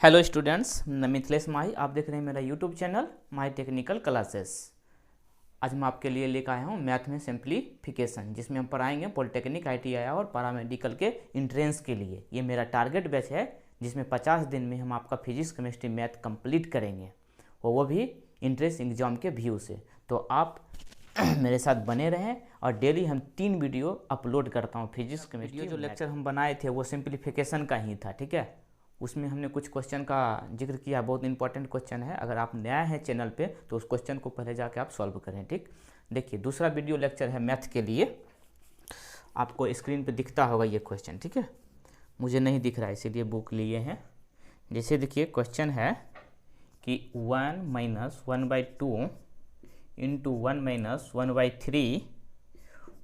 Hello students, मैं मिथिलेश माही। आप देख रहे हैं मेरा यूट्यूब चैनल माही टेक्निकल क्लासेस। आज मैं आपके लिए लेकर आया हूँ मैथ में सिंप्लीफिकेशन, जिसमें हम पढ़ाएंगे पॉलिटेक्निक, ITI और पैरामेडिकल के एंट्रेंस के लिए। ये मेरा टारगेट बैच है जिसमें 50 दिन में हम आपका फिजिक्स, केमिस्ट्री, मैथ कंप्लीट करेंगे, और वो भी एंट्रेंस एग्जाम के व्यू से। तो आप मेरे साथ बने रहें, और डेली हम 3 वीडियो अपलोड करता हूँ फिजिक्स, केमिस्ट्री। जो लेक्चर हम बनाए थे वो सिंप्लीफिकेशन का ही था, ठीक है। उसमें हमने कुछ क्वेश्चन का जिक्र किया, बहुत इंपॉर्टेंट क्वेश्चन है। अगर आप नया है चैनल पे तो उस क्वेश्चन को पहले जाके आप सॉल्व करें, ठीक। देखिए, दूसरा वीडियो लेक्चर है मैथ के लिए। आपको स्क्रीन पे दिखता होगा ये क्वेश्चन, ठीक है। मुझे नहीं दिख रहा है इसीलिए बुक लिए हैं। जैसे देखिए, क्वेश्चन है कि 1 - 1/2 इंटू 1 - 1/3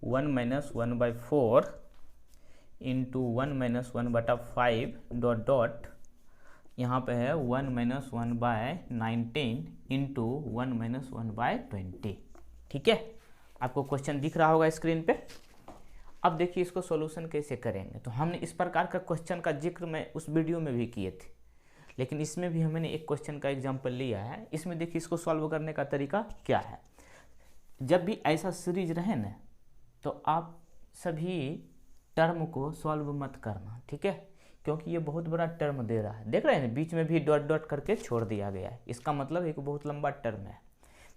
1 - 1/4 इंटू 1 - 1/5 डॉट डॉट, यहाँ पे है 1 - 1/19 इंटू 1 - 1/20, ठीक है। आपको क्वेश्चन दिख रहा होगा स्क्रीन पे। अब देखिए इसको सॉल्यूशन कैसे करेंगे। तो हमने इस प्रकार का क्वेश्चन का जिक्र मैं उस वीडियो में भी किए थे, लेकिन इसमें भी हमने एक क्वेश्चन का एग्जाम्पल लिया है। इसमें देखिए इसको सॉल्व करने का तरीका क्या है। जब भी ऐसा सीरीज रहे ना, तो आप सभी टर्म को सॉल्व मत करना, ठीक है, क्योंकि ये बहुत बड़ा टर्म दे रहा है। देख रहे हैं ना, बीच में भी डॉट डॉट करके छोड़ दिया गया है। इसका मतलब एक बहुत लंबा टर्म है।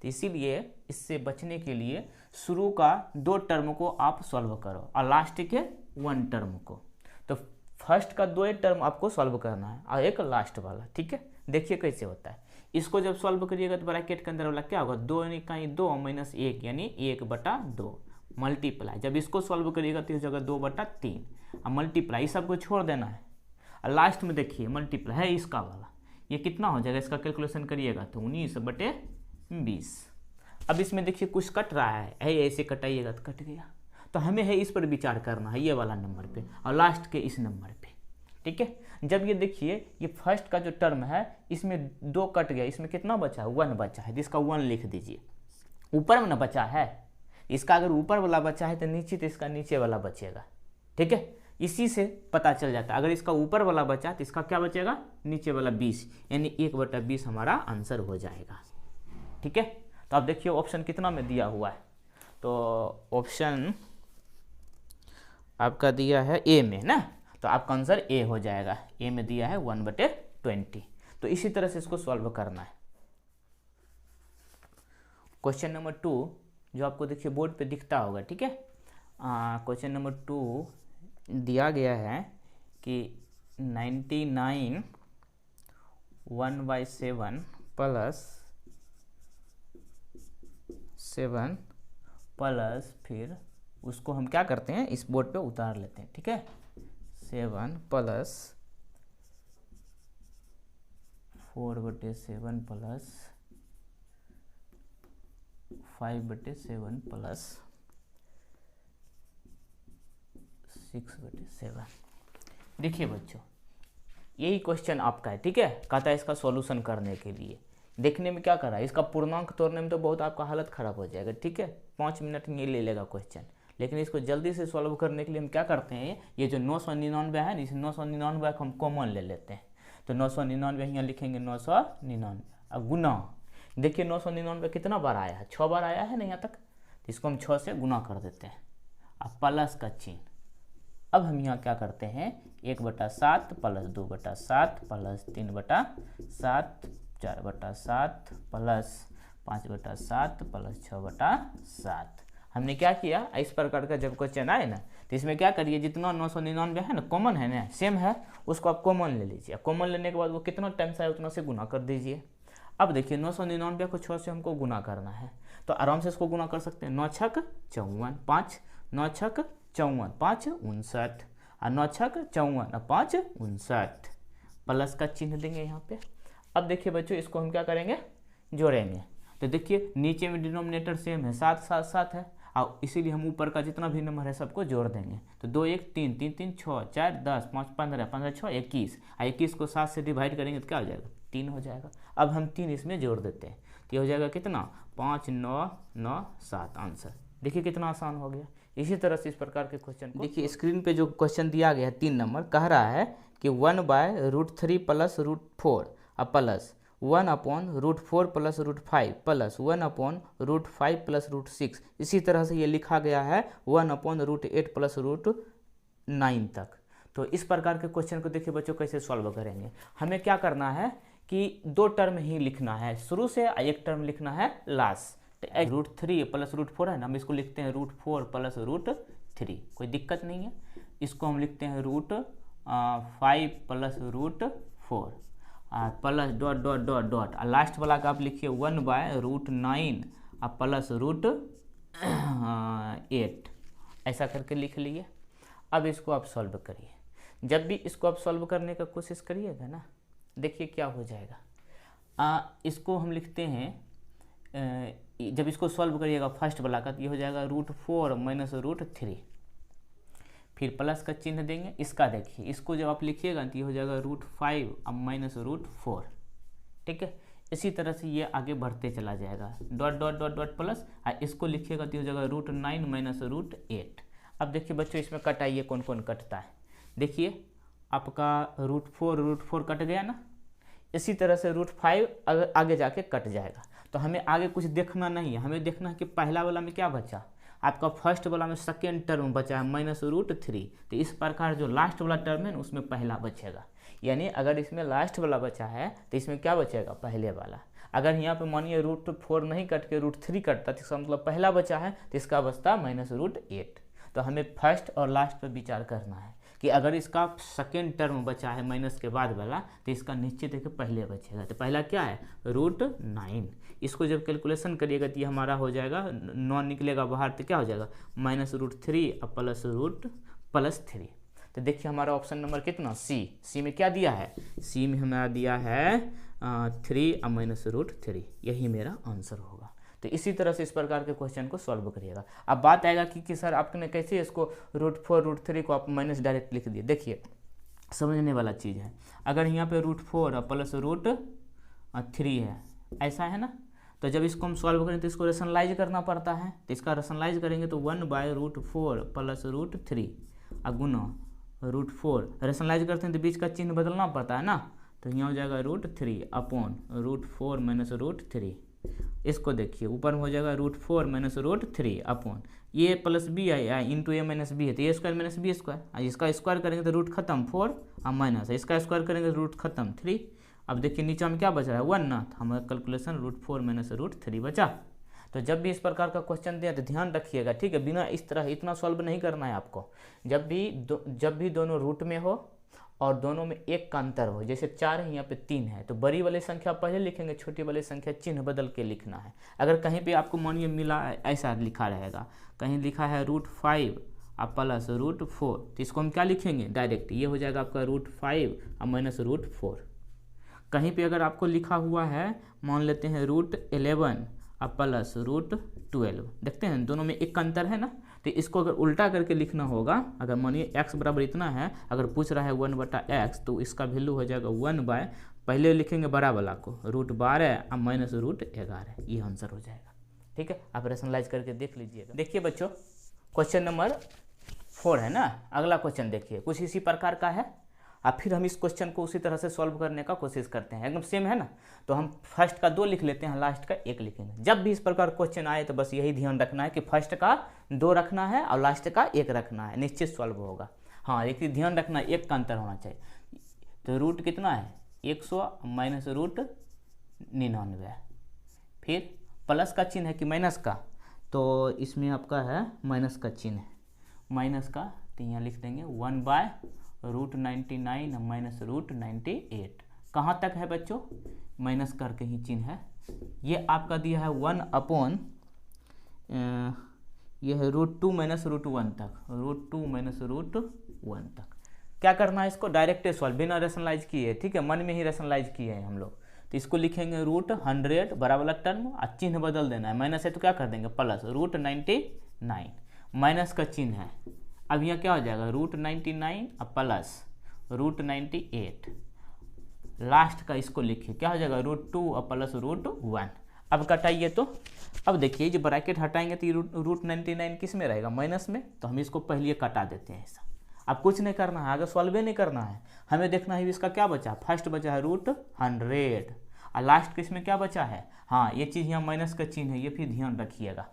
तो इसीलिए इससे बचने के लिए शुरू का 2 टर्म को आप सॉल्व करो और लास्ट के 1 टर्म को। तो फर्स्ट का 2 टर्म आपको सॉल्व करना है और एक लास्ट वाला, ठीक है। देखिए कैसे होता है। इसको जब सॉल्व करिएगा तो ब्रैकेट के अंदर वाला क्या होगा, 2 2 - 1 यानी 1/2 मल्टीप्लाई। जब इसको सॉल्व करिएगा तो इस जगह 2/3 और मल्टीप्लाई, इस सबको छोड़ देना है। और लास्ट में देखिए मल्टीप्लाई है इसका वाला, ये कितना हो जाएगा, इसका कैलकुलेशन करिएगा तो 19/20। अब इसमें देखिए कुछ कट रहा है, ऐसे कटाइएगा तो कट गया। तो हमें है इस पर विचार करना है, ये वाला नंबर पे और लास्ट के इस नंबर पे, ठीक है। जब ये देखिए ये फर्स्ट का जो टर्म है इसमें 2 कट गया, इसमें कितना बचा है, 1 बचा है। जिसका 1 लिख दीजिए। ऊपर में ना बचा है, इसका अगर ऊपर वाला बचा है तो नीचे, तो इसका नीचे वाला बचेगा, ठीक है। इसी से पता चल जाता है। अगर इसका ऊपर वाला बचा तो इसका क्या बचेगा, नीचे वाला 20, यानी 1/20 हमारा आंसर हो जाएगा, ठीक है। तो आप देखिए ऑप्शन कितना में दिया हुआ है। तो ऑप्शन आपका दिया है ए में ना, तो आपका आंसर ए हो जाएगा। ए में दिया है 1/20। तो इसी तरह से इसको सॉल्व करना है। क्वेश्चन नंबर 2 जो आपको देखिए बोर्ड पे दिखता होगा, ठीक है। क्वेश्चन नंबर 2 दिया गया है कि 99 1/7 प्लस 7 प्लस, फिर उसको हम क्या करते हैं, इस बोर्ड पे उतार लेते हैं, ठीक है। 7 प्लस 4/7 प्लस 5/7 प्लस 6/7। देखिए बच्चों, यही क्वेश्चन आपका है, ठीक है। कहता है इसका सॉल्यूशन करने के लिए। देखने में क्या कर रहा है, इसका पूर्णांक तोड़ने में तो बहुत आपका हालत खराब हो जाएगा, ठीक है। 5 मिनट में ये ले लेगा क्वेश्चन। लेकिन इसको जल्दी से सॉल्व करने के लिए हम क्या करते हैं, ये जो 999 है, इस 999 को हम कॉमन ले लेते हैं। तो 999 यहाँ लिखेंगे, 999 अब गुना। देखिए 999 कितना बार आया है, 6 बार आया है ना यहाँ तक। तो इसको हम 6 से गुना कर देते हैं। अब प्लस का चिन्ह। अब हम यहाँ क्या करते हैं, 1/7 प्लस 2/7 प्लस 3/7 4/7 प्लस 5/7 प्लस 6/7। हमने क्या किया, इस प्रकार का जब क्वेश्चन आए ना, तो इसमें क्या करिए, जितना 999 है ना, कॉमन है ना, सेम है, उसको आप कॉमन ले लीजिए। कॉमन लेने के बाद वो कितना टाइम्स आए उतना से गुना कर दीजिए। अब देखिए 999 को 6 से हमको गुना करना है, तो आराम से इसको गुना कर सकते हैं। 9 छक 54, 5 9 छक 54, 5 59, और 9 छक 54 और 5 59। प्लस का चिन्ह देंगे यहाँ पे। अब देखिए बच्चों, इसको हम क्या करेंगे, जोड़ेंगे। तो देखिए नीचे में डिनोमिनेटर सेम है, 7 7 7 है, और इसीलिए हम ऊपर का जितना भी नंबर है सबको जोड़ देंगे। तो 2 1 3 3 3 6 4 10 5 15 15 6 21, और 21 को 7 से डिवाइड करेंगे तो क्या हो जाएगा, 3 हो जाएगा। अब हम 3 इसमें जोड़ देते हैं, तो ये हो जाएगा कितना, 5 9 9 7 आंसर। देखिए कितना आसान हो गया। इसी तरह से इस प्रकार के क्वेश्चन को देखिए स्क्रीन पे जो क्वेश्चन दिया गया है 3 नंबर, कह रहा है कि 1/√3 प्लस √4 अब प्लस 1/√4 प्लस √5 प्लस 1/√5 प्लस √6। इसी तरह से ये लिखा गया है 1/√8 प्लस √9 तक। तो इस प्रकार के क्वेश्चन को देखिए बच्चों कैसे सॉल्व करेंगे। हमें क्या करना है कि 2 टर्म ही लिखना है शुरू से, एक टर्म लिखना है लास्ट। √3 प्लस √4 है ना, हम इसको लिखते हैं √4 प्लस √3, कोई दिक्कत नहीं है। इसको हम लिखते हैं √5 plus √4 plus dot dot dot dot, last वाला का आप लिखिए 1/√9 प्लस √8, ऐसा करके लिख लिए। अब इसको आप सॉल्व करिए। जब भी इसको आप सॉल्व करने का कोशिश करिएगा ना, देखिए क्या हो जाएगा। इसको हम लिखते हैं, जब इसको सॉल्व करिएगा फर्स्ट वाला का, तो ये हो जाएगा √4 माइनस √3, फिर प्लस का चिन्ह देंगे। इसका देखिए, इसको जब आप लिखिएगा तो ये हो जाएगा √5 अब माइनस √4, ठीक है। इसी तरह से ये आगे बढ़ते चला जाएगा, dot dot dot dot plus, इसको लिखिएगा तो ये हो जाएगा √9 माइनस √8। अब देखिए बच्चों इसमें कटाइए कौन कौन कटता है। देखिए आपका √4 कट गया ना, इसी तरह से √5 आगे जाके कट जाएगा। तो हमें आगे कुछ देखना नहीं है, हमें देखना है कि पहला वाला में क्या बचा। आपका फर्स्ट वाला में सेकेंड टर्म बचा है माइनस √3, तो इस प्रकार जो लास्ट वाला टर्म है ना उसमें पहला बचेगा। यानी अगर इसमें लास्ट वाला बचा है तो इसमें क्या बचेगा, पहले वाला। अगर यहाँ पे मानिए √4 नहीं कट के √3 कटता तो इसका मतलब पहला बचा है, तो इसका बचता माइनस √8। तो हमें फर्स्ट और लास्ट पर विचार करना है कि अगर इसका सेकेंड टर्म बचा है माइनस के बाद वाला, तो इसका निश्चित है कि पहले बचेगा। तो पहला क्या है, √9। इसको जब कैलकुलेशन करिएगा तो ये हमारा हो जाएगा, 9 निकलेगा बाहर तो क्या हो जाएगा माइनस √3 अब प्लस 3। तो देखिए हमारा ऑप्शन नंबर कितना, सी में क्या दिया है, सी में हमारा दिया है 3 अब माइनस √3, यही मेरा आंसर होगा। तो इसी तरह से इस प्रकार के क्वेश्चन को सॉल्व करिएगा। अब बात आएगा कि सर आपने कैसे इसको √4 √3 को आप माइनस डायरेक्ट लिख दिए। देखिए समझने वाला चीज़ है, अगर यहाँ पे √4 प्लस √3 है, ऐसा है ना, तो जब इसको हम सॉल्व करें तो इसको रेशनलाइज करना पड़ता है। तो इसका रेशनलाइज करेंगे तो 1/√4 प्लस √3 गुना √4, रेशनलाइज करते हैं तो बीच का चिन्ह बदलना पड़ता है ना, तो यहाँ हो जाएगा √3 अपॉन √4 माइनस √3। इसको देखिए ऊपर में हो जाएगा √4 माइनस √3 अपॉन ये प्लस बी है इंटू ए माइनस बी है, तो ए स्क्वायर माइनस बी स्क्वायर, इसका स्क्वायर करेंगे तो रूट खत्म 4 और माइनस, इसका स्क्वायर करेंगे तो रूट खत्म 3। अब देखिए नीचे में क्या बच रहा है 1 ना, तो हमारा कैलकुलेशन √4 माइनस √3 बचा। तो जब भी इस प्रकार का क्वेश्चन दिया तो ध्यान रखिएगा, ठीक है, बिना इस तरह इतना सॉल्व नहीं करना है आपको। जब भी दोनों रूट में हो और दोनों में एक का अंतर हो, जैसे 4 है यहाँ पे 3 है, तो बड़ी वाली संख्या पहले लिखेंगे, छोटी वाली संख्या चिन्ह बदल के लिखना है। अगर कहीं पे आपको मानिए मिला ऐसा लिखा रहेगा, कहीं लिखा है √5 और प्लस √4, तो इसको हम क्या लिखेंगे डायरेक्ट, ये हो जाएगा आपका √5 और माइनस √4। कहीं पे अगर आपको लिखा हुआ है मान लेते हैं √11 और प्लस √12, देखते हैं दोनों में एक का अंतर है ना, तो इसको अगर उल्टा करके लिखना होगा, अगर मानिए x बराबर इतना है, अगर पूछ रहा है 1/x, तो इसका वैल्यू हो जाएगा 1/, पहले लिखेंगे बड़ा वाला को √12 और माइनस √11, ये आंसर हो जाएगा। ठीक है, आप रेशनलाइज करके देख लीजिएगा। देखिए बच्चों क्वेश्चन नंबर 4 है ना, अगला क्वेश्चन देखिए कुछ इसी प्रकार का है। अब फिर हम इस क्वेश्चन को उसी तरह से सॉल्व करने का कोशिश करते हैं, एकदम सेम है ना, तो हम फर्स्ट का 2 लिख लेते हैं, लास्ट का 1 लिखेंगे। जब भी इस प्रकार क्वेश्चन आए तो बस यही ध्यान रखना है कि फर्स्ट का 2 रखना है और लास्ट का 1 रखना है, निश्चित सॉल्व होगा। हाँ एक ध्यान रखना, 1 का अंतर होना चाहिए। तो रूट कितना है 100 माइनस √99, फिर प्लस का चिन्ह है कि माइनस का, तो इसमें आपका है माइनस का चिन्ह, माइनस का, तो यहाँ लिख देंगे 1/√99 माइनस √98। कहाँ तक है बच्चों, माइनस करके ही चिन्ह है। ये आपका दिया है 1 अपॉन ये है √2 माइनस √1 तक, √2 माइनस √1 तक। क्या करना है इसको डायरेक्ट सॉल्व, बिना रेशनलाइज किए, ठीक है, मन में ही रेशनलाइज किए हैं हम लोग। तो इसको लिखेंगे √100 बड़ा वाला टर्म और चिन्ह बदल देना है, माइनस है तो क्या कर देंगे प्लस, √99 माइनस का चिन्ह है। अब यहाँ क्या हो जाएगा √99 और प्लस √98, लास्ट का इसको लिखिए क्या हो जाएगा √2 और प्लस √1। अब कटाइए तो अब देखिए जो ब्रैकेट हटाएंगे तो √99 किस में रहेगा, माइनस में, तो हम इसको पहले कटा देते हैं ऐसा। अब कुछ नहीं करना है, आगे सॉल्व नहीं करना है, हमें देखना है इसका क्या बचा। फर्स्ट बचा है √100 और लास्ट के इसमें क्या बचा है। हाँ, ये चीज़ यहाँ माइनस का चिन्ह है, ये भी ध्यान रखिएगा,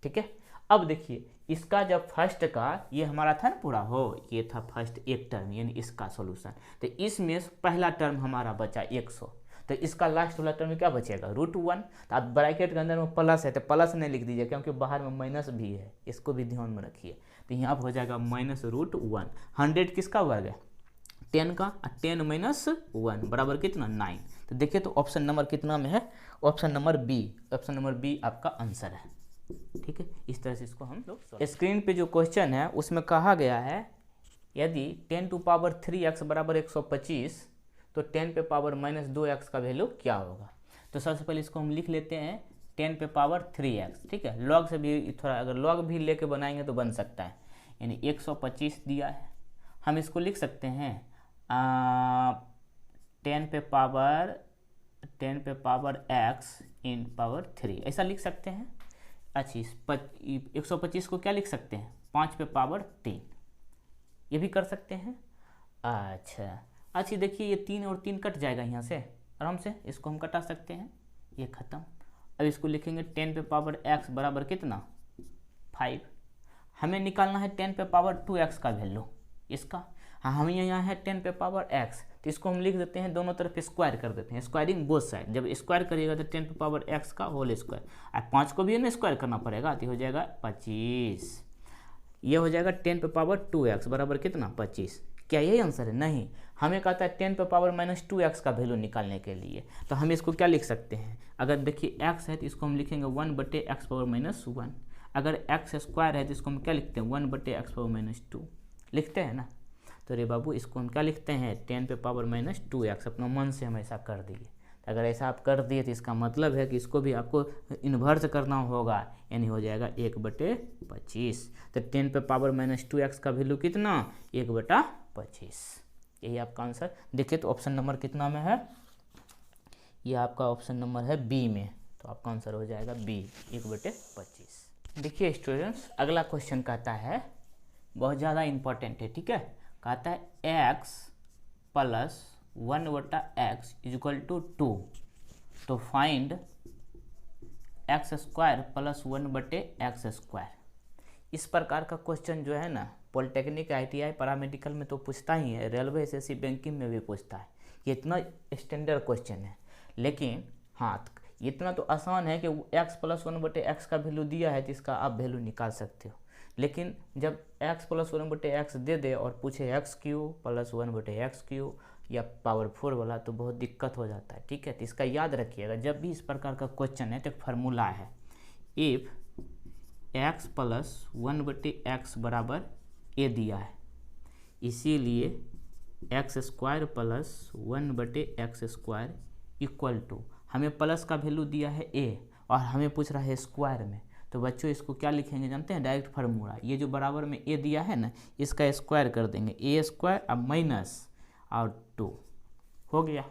ठीक है। अब देखिए इसका जब फर्स्ट का ये हमारा था ना पूरा हो, ये था फर्स्ट एक टर्म यानी इसका सॉल्यूशन, तो इसमें पहला टर्म हमारा बचा 100, तो इसका लास्ट वाला टर्म में क्या बचेगा √1। तो अब ब्रैकेट के अंदर में प्लस है तो प्लस नहीं लिख दीजिए क्योंकि बाहर में माइनस भी है, इसको भी ध्यान में रखिए। तो यहाँ पर हो जाएगा -√1। 100 किसका वर्ग है 10 का, 10 - 1 बराबर कितना 9। तो देखिए तो ऑप्शन नंबर कितना में है, option number B, option number B आपका आंसर है, ठीक है। इस तरह से इसको हम लोग स्क्रीन पे जो क्वेश्चन है उसमें कहा गया है यदि 10⁻³ बराबर 125 तो 10⁻−2x का वैल्यू क्या होगा। तो सबसे पहले इसको हम लिख लेते हैं 10⁻3x, ठीक है। लॉग से भी थोड़ा अगर लॉग भी लेके बनाएंगे तो बन सकता है, यानी 125 दिया है, हम इसको लिख सकते हैं 10⁻x इन पावर 3 ऐसा लिख सकते हैं। अच्छा 125 को क्या लिख सकते हैं 5⁻3, ये भी कर सकते हैं। अच्छा देखिए ये 3 और 3 कट जाएगा यहाँ से आराम से, इसको हम कटा सकते हैं, ये खत्म। अब इसको लिखेंगे 10⁻x बराबर कितना 5। हमें निकालना है 10⁻2x का वैल्यू इसका। हाँ हमें यहाँ है 10⁻x, तो इसको हम लिख देते हैं दोनों तरफ स्क्वायर कर देते हैं, स्क्वायरिंग बोथ साइड। जब स्क्वायर करिएगा तो 10⁻x का होल स्क्वायर, और 5 को भी ना स्क्वायर करना पड़ेगा, तो हो जाएगा 25। ये हो जाएगा 10⁻2x बराबर कितना 25। क्या यही आंसर है, नहीं, हमें कहता है 10⁻−2x का वैल्यू निकालने के लिए। तो हम इसको क्या लिख सकते हैं, अगर देखिए x है तो इसको हम लिखेंगे 1/x⁻−1, अगर x स्क्वायर है तो इसको हम क्या लिखते हैं 1/x⁻−2 लिखते हैं ना। तो रे बाबू इसको हम क्या लिखते हैं 10⁻−2x, अपना मन से हम ऐसा कर दिए। तो अगर ऐसा आप कर दिए तो इसका मतलब है कि इसको भी आपको इन्वर्स करना होगा, यानी हो जाएगा 1/25। तो 10⁻−2x का वैल्यू कितना 1/25, यही आपका आंसर। देखिए तो ऑप्शन नंबर कितना में है, ये आपका ऑप्शन नंबर है बी में, तो आपका आंसर हो जाएगा बी 1/25। देखिए स्टूडेंट्स अगला क्वेश्चन कहता है, बहुत ज़्यादा इंपॉर्टेंट है, ठीक है। कहता है x + 1/x = 2, तो फाइंड x² + 1/x²। इस प्रकार का क्वेश्चन जो है ना पॉलिटेक्निक ITI पैरामेडिकल में तो पूछता ही है, रेलवे SSC बैंकिंग में भी पूछता है। ये इतना स्टैंडर्ड क्वेश्चन है, लेकिन हाँ इतना तो आसान है कि x + 1/x का वैल्यू दिया है तो इसका आप वैल्यू निकाल सकते हो। लेकिन जब x + 1/x दे दे और पूछे x³ + 1/x³ या पावर 4 वाला, तो बहुत दिक्कत हो जाता है, ठीक है। तो इसका याद रखिएगा, जब भी इस प्रकार का क्वेश्चन है तो एक फार्मूला है, इफ x + 1/x बराबर a दिया है, इसीलिए x² + 1/x² = हमें प्लस का वैल्यू दिया है a और हमें पूछ रहा है स्क्वायर में। तो बच्चों इसको क्या लिखेंगे जानते हैं, डायरेक्ट फार्मूला, ये जो बराबर में a दिया है ना इसका स्क्वायर कर देंगे, a² अब माइनस और 2 हो गया।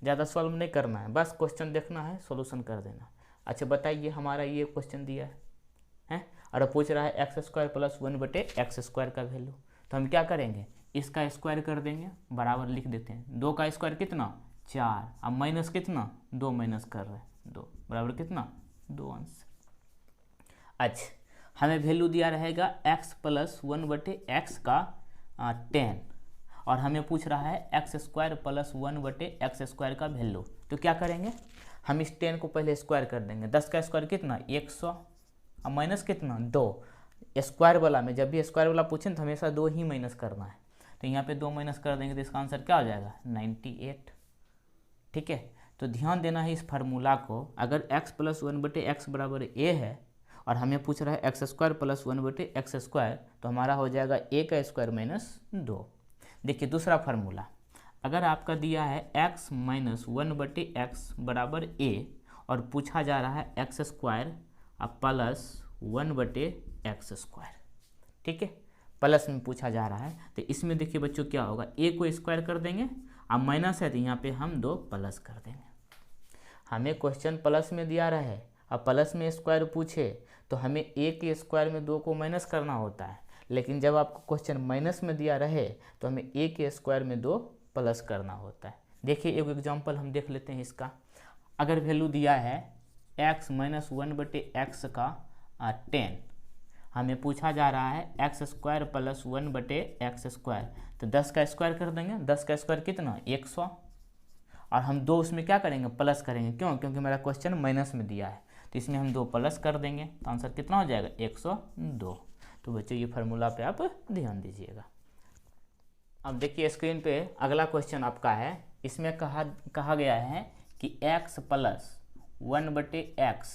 ज़्यादा सॉल्व नहीं करना है, बस क्वेश्चन देखना है सॉल्यूशन कर देना। अच्छा बताइए हमारा ये क्वेश्चन दिया है और पूछ रहा है x² + 1/x² का वैल्यू, तो हम क्या करेंगे इसका स्क्वायर कर देंगे, बराबर लिख देते हैं। 2 का स्क्वायर कितना 4, अब माइनस कितना 2 माइनस कर रहे हैं 2 बराबर कितना 2 आंसर। अच्छा हमें वैल्यू दिया रहेगा x + 1/x का 10 और हमें पूछ रहा है x² + 1/x² का वैल्यू। तो क्या करेंगे हम इस 10 को पहले स्क्वायर कर देंगे। 10 का स्क्वायर कितना 100, अब माइनस कितना 2। स्क्वायर वाला में जब भी स्क्वायर वाला पूछें तो हमेशा 2 ही माइनस करना है, तो यहाँ पे 2 माइनस कर देंगे तो इसका आंसर क्या हो जाएगा 98, ठीक है। तो ध्यान देना है इस फार्मूला को, अगर x + 1/x बराबर a है और हमें पूछ रहा है x² + 1/x², तो हमारा हो जाएगा a का स्क्वायर माइनस 2। देखिए दूसरा फार्मूला, अगर आपका दिया है x - 1/x बराबर a और पूछा जा रहा है x² + 1/x², ठीक है, प्लस में पूछा जा रहा है, तो इसमें देखिए बच्चों क्या होगा, a को स्क्वायर कर देंगे, अब माइनस है तो यहाँ पे हम 2 प्लस कर देंगे। हमें क्वेश्चन प्लस में दिया रहा है, अब प्लस में स्क्वायर पूछे तो हमें a के स्क्वायर में 2 को माइनस करना होता है, लेकिन जब आपको क्वेश्चन माइनस में दिया रहे तो हमें a के स्क्वायर में 2 प्लस करना होता है। देखिए एक एग्जांपल हम देख लेते हैं इसका। अगर वैल्यू दिया है x माइनस 1/x का 10, हमें पूछा जा रहा है x square plus 1/x square, तो 10 का स्क्वायर कर देंगे। 10 का स्क्वायर कितना 100, और हम 2 उसमें क्या करेंगे प्लस करेंगे। क्यों? क्योंकि मेरा क्वेश्चन माइनस में दिया है, तो इसमें हम 2 प्लस कर देंगे, तो आंसर कितना हो जाएगा 102। तो बच्चों ये फार्मूला पे आप ध्यान दीजिएगा। अब देखिए स्क्रीन पे अगला क्वेश्चन आपका है। इसमें कहा गया है कि x प्लस 1/x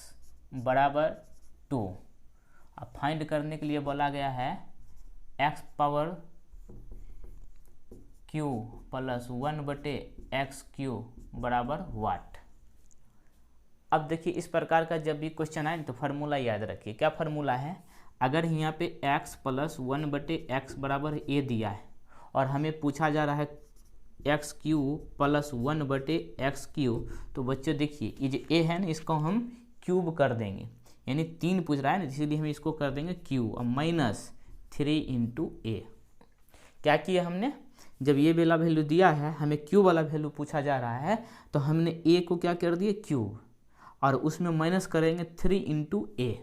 बराबर 2। अब फाइंड करने के लिए बोला गया है x power q plus 1/x³ बराबर वाट। अब देखिए इस प्रकार का जब भी क्वेश्चन आए तो फार्मूला याद रखिए। क्या फार्मूला है? अगर यहाँ पे x प्लस 1/x बराबर a दिया है और हमें पूछा जा रहा है x³ प्लस 1/x³, तो बच्चों देखिए ये जो a है ना इसको हम क्यूब कर देंगे, यानी 3 पूछ रहा है ना, इसीलिए हम इसको कर देंगे क्यूब और माइनस 3 × a। क्या किया हमने? जब ये वाला वैल्यू दिया है, हमें क्यूब वाला वैल्यू पूछा जा रहा है, तो हमने a को क्या कर दिए क्यूब, और उसमें माइनस करेंगे 3 × a।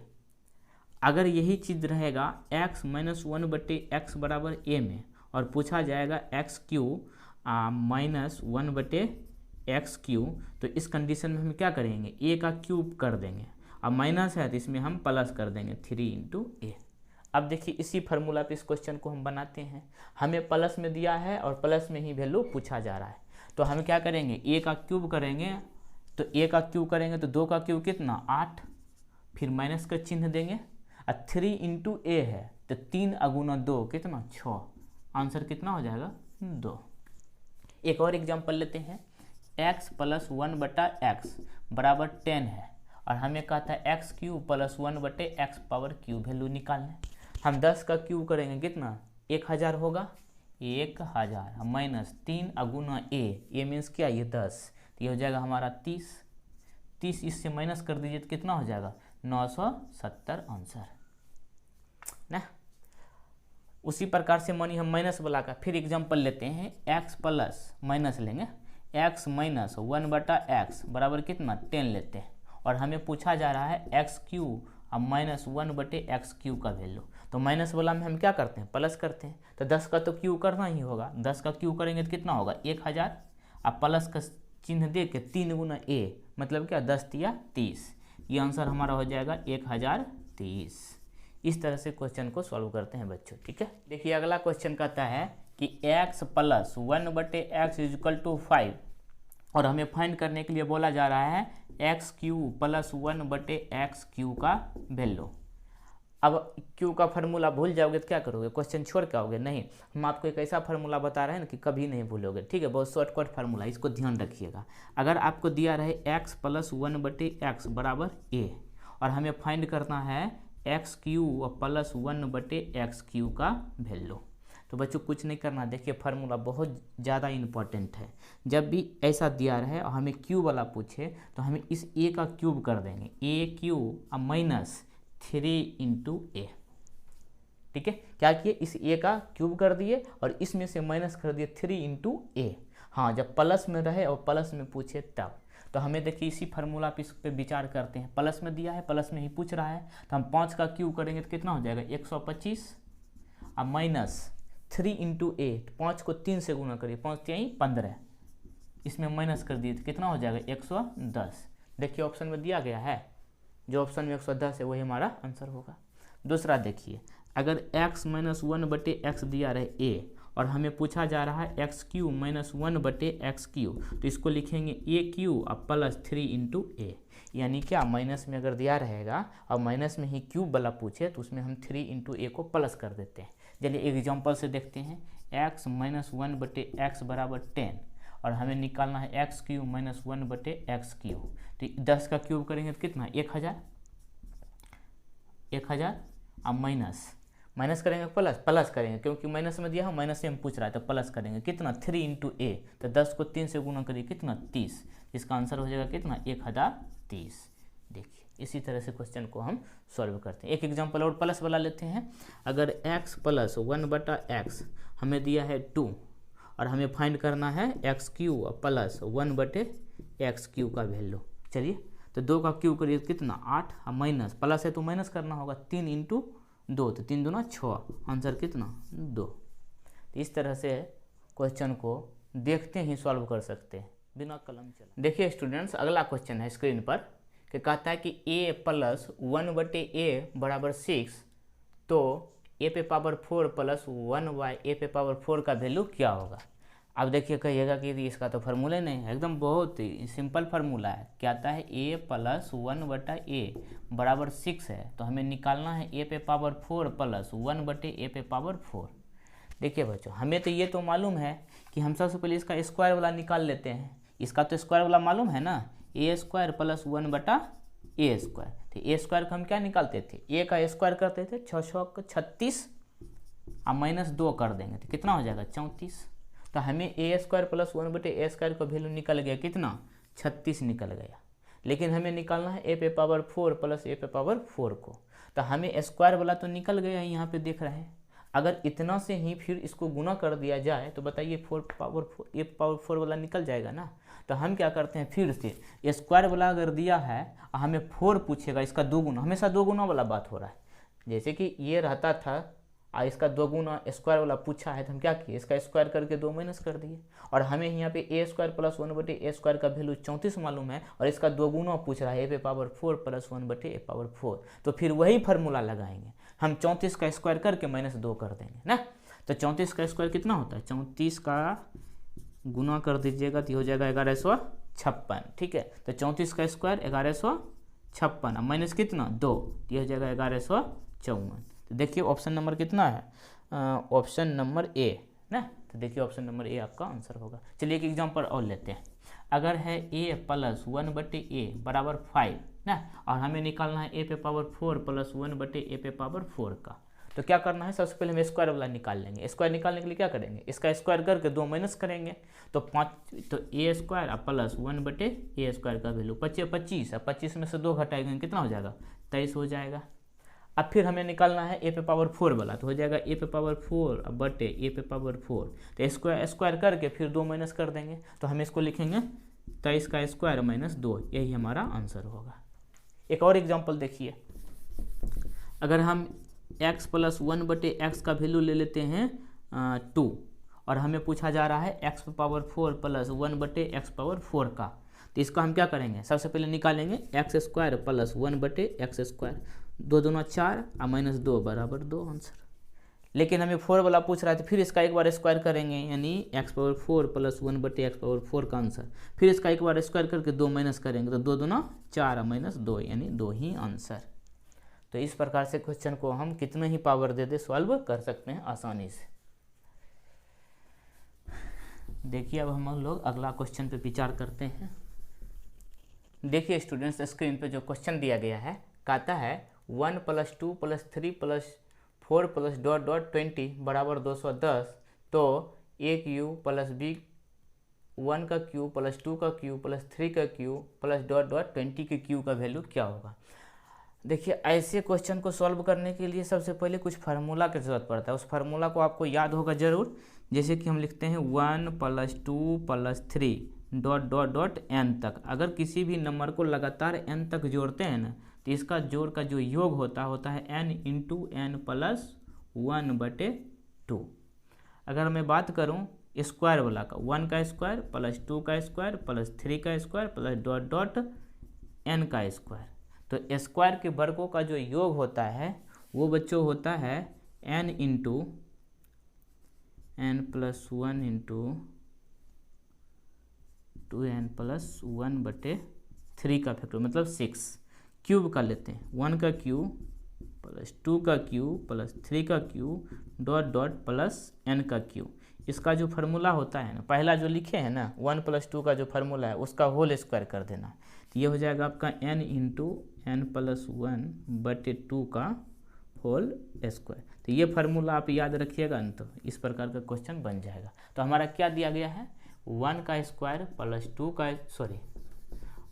अगर यही चीज़ रहेगा x माइनस 1/x बराबर a में और पूछा जाएगा x³ माइनस 1/x³, तो इस कंडीशन में हम क्या करेंगे a का क्यूब कर देंगे, अब माइनस है तो इसमें हम प्लस कर देंगे 3 × a। अब देखिए इसी फार्मूला पे इस क्वेश्चन को हम बनाते हैं। हमें प्लस में दिया है और प्लस में ही वैल्यू पूछा जा रहा है, तो हम क्या करेंगे a का क्यूब करेंगे, तो a का क्यूब करेंगे तो 2 का क्यूब कितना 8, फिर माइनस का चिन्ह देंगे, और 3 × a है तो 3 × 2 कितना 6, आंसर कितना हो जाएगा 2। एक और एग्जांपल लेते हैं। x प्लस 1/x बराबर 10 है और हमें कहा था x³ plus 1/x power cube value निकालना। हम 10 का क्यूब करेंगे कितना 1000 होगा, 1000 माइनस 3 × a मीन्स क्या ये 10, तो ये हो जाएगा हमारा 30 इससे माइनस कर दीजिए तो कितना हो जाएगा 970 आंसर ना। उसी प्रकार से मानिए हम माइनस वाला का फिर एग्जांपल लेते हैं। x प्लस माइनस लेंगे, x माइनस 1/x बराबर कितना 10 लेते हैं, और हमें पूछा जा रहा है x³ अब माइनस 1/x³ का वैल्यू। तो माइनस वाला में हम क्या करते हैं प्लस करते हैं, तो 10 का तो क्यू करना ही होगा, 10 का क्यू करेंगे तो कितना होगा 1000, अब प्लस का चिन्ह दे के 3 × a मतलब क्या 10 × 30, ये आंसर हमारा हो जाएगा 1030। इस तरह से क्वेश्चन को सॉल्व करते हैं बच्चों, ठीक है। देखिए अगला क्वेश्चन कहता है कि x प्लस 1/x = 5, और हमें फाइंड करने के लिए बोला जा रहा है x³ प्लस 1/x³ का वैल्यू। अब q का फार्मूला भूल जाओगे तो क्या करोगे, क्वेश्चन छोड़ के आओगे? नहीं, हम आपको एक ऐसा फार्मूला बता रहे हैं ना कि कभी नहीं भूलोगे, ठीक है। बहुत शॉर्टकट फार्मूला, इसको ध्यान रखिएगा। अगर आपको दिया रहे x प्लस 1/x बराबर a, और हमें फाइंड करना है x³ प्लस 1/x³ का वैल्यू, तो बच्चों कुछ नहीं करना। देखिए फार्मूला बहुत ज़्यादा इम्पोर्टेंट है। जब भी ऐसा दिया रहे और हमें क्यूब वाला पूछे तो हमें इस a का क्यूब कर देंगे, a³ माइनस 3 × a, ठीक है। क्या किए, इस a का क्यूब कर दिए और इसमें से माइनस कर दिए 3 × a। हाँ, जब प्लस में रहे और प्लस में पूछे तब। तो हमें देखिए इसी फार्मूला पे इस पर विचार करते हैं। प्लस में दिया है, प्लस में ही पूछ रहा है, तो हम 5 का क्यूब करेंगे तो कितना हो जाएगा 125, अब माइनस 3 × a, 5 को 3 से गुना करिए, 5 × 3 15, इसमें माइनस कर दिए तो कितना हो जाएगा 110। देखिए ऑप्शन में दिया गया है, जो ऑप्शन में 110 है वही हमारा आंसर होगा। दूसरा देखिए, अगर x माइनस 1/x दिया रहे a और हमें पूछा जा रहा है x³ माइनस 1/x³, तो इसको लिखेंगे a³ और प्लस 3 × a, यानी क्या माइनस में अगर दिया रहेगा और माइनस में ही क्यूब वाला पूछे तो उसमें हम 3 × a को प्लस कर देते हैं। चलिए एग्जांपल से देखते हैं। x माइनस 1/x बराबर 10, और हमें निकालना है x³ माइनस 1/x³, तो 10 का क्यूब करेंगे तो कितना 1000 अब माइनस करेंगे प्लस करेंगे, क्योंकि माइनस में दिया है, माइनस से हम पूछ रहा है तो प्लस करेंगे कितना 3 × a, तो 10 को 3 से गुना करिए कितना 30, इसका आंसर हो जाएगा कितना 1030। देखिए इसी तरह से क्वेश्चन को हम सॉल्व करते हैं। एक एग्जांपल और प्लस वाला लेते हैं। अगर x प्लस 1/x हमें दिया है 2 और हमें फाइंड करना है एक्स क्यू प्लस 1/x³ का वैल्यू। चलिए तो 2 का क्यू करिए कितना 8 और माइनस प्लस है तो माइनस करना होगा 3 × 2 तो 3 दूना 6, आंसर कितना 2। तो इस तरह से क्वेश्चन को देखते ही सॉल्व कर सकते हैं बिना कलम चला। देखिए स्टूडेंट्स, अगला क्वेश्चन है स्क्रीन पर कि कहता है कि a प्लस 1/a बराबर 6, तो a पे पावर 4 प्लस 1/a पे पावर 4 का वैल्यू क्या होगा। अब देखिए कहिएगा कि इसका तो फार्मूला नहीं है, एकदम बहुत ही सिंपल फार्मूला है। क्या आता है a प्लस 1/a बराबर 6 है, तो हमें निकालना है a पे पावर 4 प्लस 1/a पे पावर 4। देखिए बच्चों, हमें तो ये तो मालूम है कि हम सबसे पहले इसका स्क्वायर वाला निकाल लेते हैं। इसका तो स्क्वायर वाला मालूम है ना, a² प्लस 1/a²। तो a² का हम क्या निकालते थे, a का स्क्वायर करते थे 6 × 36 और -2 कर देंगे तो कितना हो जाएगा 34। तो हमें a² प्लस 1/a² का वैल्यू निकल गया कितना 36 निकल गया। लेकिन हमें निकालना है a पे पावर 4 प्लस a पे पावर 4 को। तो हमें स्क्वायर वाला तो निकल गया, यहाँ पे देख रहे हैं। अगर इतना से ही फिर इसको गुना कर दिया जाए तो बताइए 4 पावर 4 a पावर 4 वाला निकल जाएगा ना। तो हम क्या करते हैं, फिर से स्क्वायर वाला अगर दिया है और हमें 4 पूछेगा, इसका 2 गुना, हमेशा 2 गुना वाला बात हो रहा है। जैसे कि ये रहता था और इसका 2 गुना स्क्वायर वाला पूछा है तो हम क्या किए, इसका स्क्वायर करके 2 माइनस कर दिए। और हमें यहाँ पे a² प्लस 1/a² का वैल्यू 34 मालूम है और इसका 2 गुना पूछ रहा है a पे पावर 4 प्लस 1/a पावर 4। तो फिर वही फार्मूला लगाएंगे, हम 34 का स्क्वायर करके -2 कर देंगे ना। तो 34 का स्क्वायर कितना होता है, 34 का गुना कर दीजिएगा तो हो जाएगा 1156। ठीक है, तो 34 का स्क्वायर 1156 माइनस कितना 2, ये हो जाएगा 1154। तो देखिए ऑप्शन नंबर कितना है, ऑप्शन नंबर ए ना। तो देखिए ऑप्शन नंबर ए आपका आंसर होगा। चलिए एक एग्जांपल और लेते हैं। अगर है a प्लस 1/a बराबर 5 ना, और हमें निकालना है a पे पावर 4 प्लस 1/a पे पावर 4 का, तो क्या करना है, सबसे पहले हम स्क्वायर वाला निकाल लेंगे। स्क्वायर निकालने के लिए क्या करेंगे, इसका स्क्वायर करके 2 माइनस करेंगे तो 5, तो a² प्लस 1/a² का वैल्यू 25 है। 25 में से 2 घटाएंगे कितना हो जाएगा 23 हो जाएगा। अब फिर हमें निकालना है a पे पावर 4 वाला, तो हो जाएगा a पे पावर 4 बटे a पे पावर 4। तो स्क्वायर करके फिर 2 माइनस कर देंगे तो हम इसको लिखेंगे 23 का स्क्वायर -2, यही हमारा आंसर होगा। एक और एग्जांपल देखिए। अगर हम x प्लस 1/x का वैल्यू ले लेते हैं 2 और हमें पूछा जा रहा है x पे पावर 4 प्लस 1/x पावर 4 का, तो इसका हम क्या करेंगे, सबसे पहले निकालेंगे x² प्लस 1/x²। 2 दूना 4 और -2 बराबर 2 आंसर। लेकिन हमें 4 वाला पूछ रहा है तो फिर इसका एक बार स्क्वायर करेंगे, यानी x power 4 plus 1/x power 4 का आंसर। फिर इसका एक बार स्क्वायर करके 2 माइनस करेंगे तो 2 दूना 4 और -2 यानी 2 ही आंसर। तो इस प्रकार से क्वेश्चन को हम कितने ही पावर दे सॉल्व कर सकते हैं आसानी से। देखिए अब हम लोग अगला क्वेश्चन पे विचार करते हैं। देखिए स्टूडेंट्स, स्क्रीन पे जो क्वेश्चन दिया गया है, कहता है 1 + 2 + 3 + 4 + ... 20 बराबर 210, तो a³ + b1 का क्यूब प्लस 2 का क्यूब प्लस 3 का क्यूब प्लस ... 20 के क्यूब का वैल्यू क्या होगा। देखिए ऐसे क्वेश्चन को सॉल्व करने के लिए सबसे पहले कुछ फार्मूला की ज़रूरत पड़ता है। उस फार्मूला को आपको याद होगा ज़रूर। जैसे कि हम लिखते हैं 1 + 2 + 3 ... n तक। अगर किसी भी नंबर को लगातार n तक जोड़ते हैं ना, तो इसका जोड़ का जो योग होता है n × n + 1/2। अगर मैं बात करूं स्क्वायर वाला का, 1 का स्क्वायर प्लस 2 का स्क्वायर प्लस 3 का स्क्वायर प्लस ... n का स्क्वायर, तो स्क्वायर के वर्गों का जो योग होता है वो बच्चों होता है n × n + 1 × 2n + 1/3 का फैक्टर, मतलब 6। क्यूब का लेते हैं, 1 का क्यूब प्लस 2 का क्यूब प्लस 3 का क्यूब ... प्लस n का क्यूब। इसका जो फार्मूला होता है ना, पहला जो लिखे हैं ना 1 + 2 का जो फार्मूला है उसका होल स्क्वायर कर देना, तो ये हो जाएगा आपका n × n + 1/2 का होल स्क्वायर। तो ये फार्मूला आप याद रखिएगा न, तो इस प्रकार का क्वेश्चन बन जाएगा। तो हमारा क्या दिया गया है, 1 का स्क्वायर प्लस 2 का